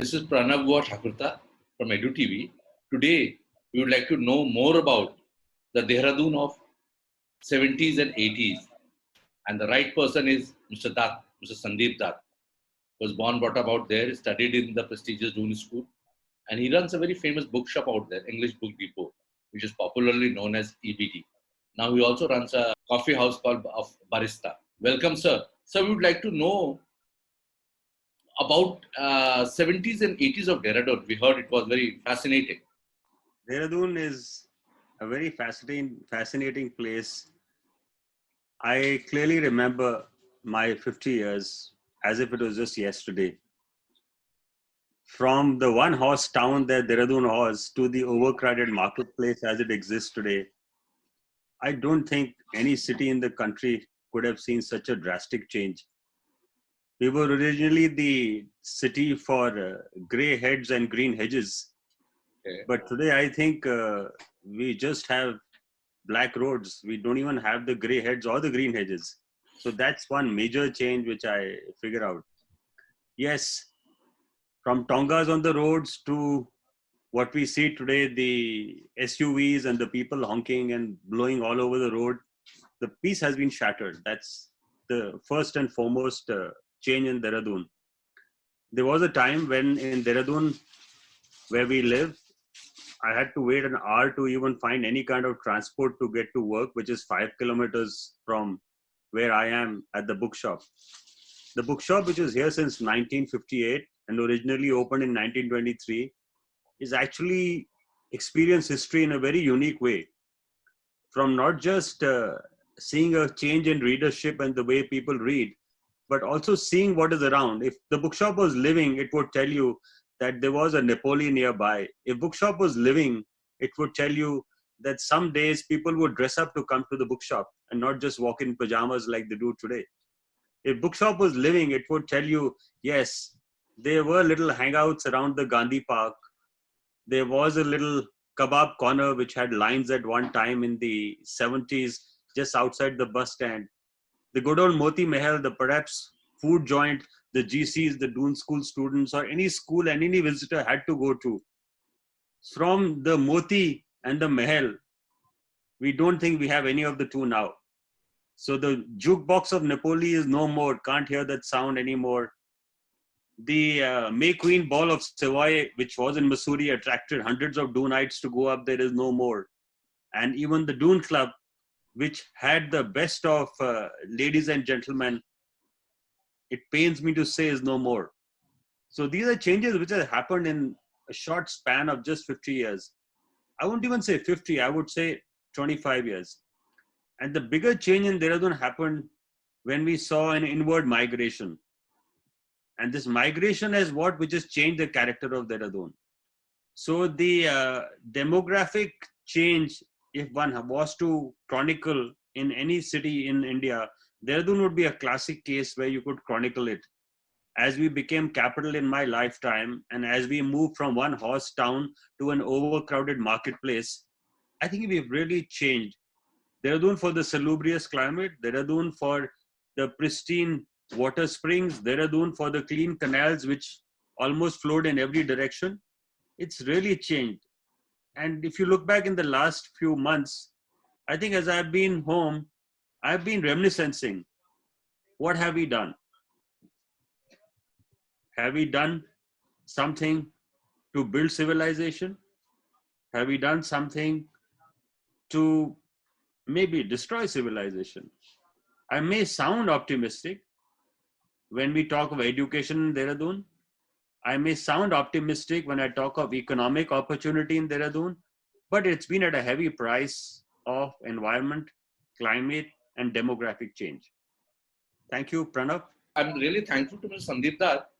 This is Pranav Thakurta from EDU-TV. Today, we would like to know more about the Dehradun of 70s and 80s. And the right person is Mr. Dutt, Mr. Sandeep Dutt. Was born, brought up out there, studied in the prestigious Doon School. And he runs a very famous bookshop out there, English Book Depot, which is popularly known as EBD. Now he also runs a coffee house called of Barista. Welcome, sir. So we would like to know about 70s and 80s of Dehradun. We heard it was very fascinating. Dehradun is a very fascinating place. I clearly remember my 50 years as if it was just yesterday. From the one-horse town that Dehradun was to the overcrowded marketplace as it exists today, I don't think any city in the country could have seen such a drastic change. We were originally the city for grey heads and green hedges. Okay. But today I think we just have black roads. We don't even have the grey heads or the green hedges. So that's one major change which I figure out. Yes, from Tongas on the roads to what we see today, the SUVs and the people honking and blowing all over the road, the peace has been shattered. That's the first and foremost change in Dehradun. There was a time when in Dehradun, where we live, I had to wait an hour to even find any kind of transport to get to work, which is 5 kilometers from where I am at the bookshop. The bookshop, which is here since 1958 and originally opened in 1923, is actually experienced history in a very unique way. From not just seeing a change in readership and the way people read, but also seeing what is around. If the bookshop was living, it would tell you that there was a Napoli nearby. If bookshop was living, it would tell you that some days people would dress up to come to the bookshop and not just walk in pajamas like they do today. If bookshop was living, it would tell you, yes, there were little hangouts around the Gandhi Park. There was a little kebab corner which had lines at one time in the 70s just outside the bus stand. The good old Moti Mahal, the perhaps food joint, the GCs, the Doon School students, or any school and any visitor had to go to. From the Moti and the Mahal, we don't think we have any of the two now. So the jukebox of Napoli is no more, can't hear that sound anymore. The May Queen Ball of Savoy, which was in Missouri, attracted hundreds of Doonites to go up there, is no more. And even the Doon Club, which had the best of ladies and gentlemen, it pains me to say, is no more. So these are changes which have happened in a short span of just 50 years. I won't even say 50, I would say 25 years. And the bigger change in Dehradun happened when we saw an inward migration. And this migration is what which has changed the character of Dehradun. So the demographic change, if one was to chronicle in any city in India, Dehradun would be a classic case where you could chronicle it. As we became capital in my lifetime, and as we moved from one horse town to an overcrowded marketplace, I think we've really changed. Dehradun for the salubrious climate, Dehradun for the pristine water springs, Dehradun for the clean canals which almost flowed in every direction. It's really changed. And if you look back in the last few months, I think as I've been home, I've been reminiscing. What have we done? Have we done something to build civilization? Have we done something to maybe destroy civilization? I may sound optimistic when we talk of education in Dehradun. I may sound optimistic when I talk of economic opportunity in Dehradun, but it's been at a heavy price of environment, climate, and demographic change. Thank you, Pranav. I'm really thankful to Mr. Sandeep Dutt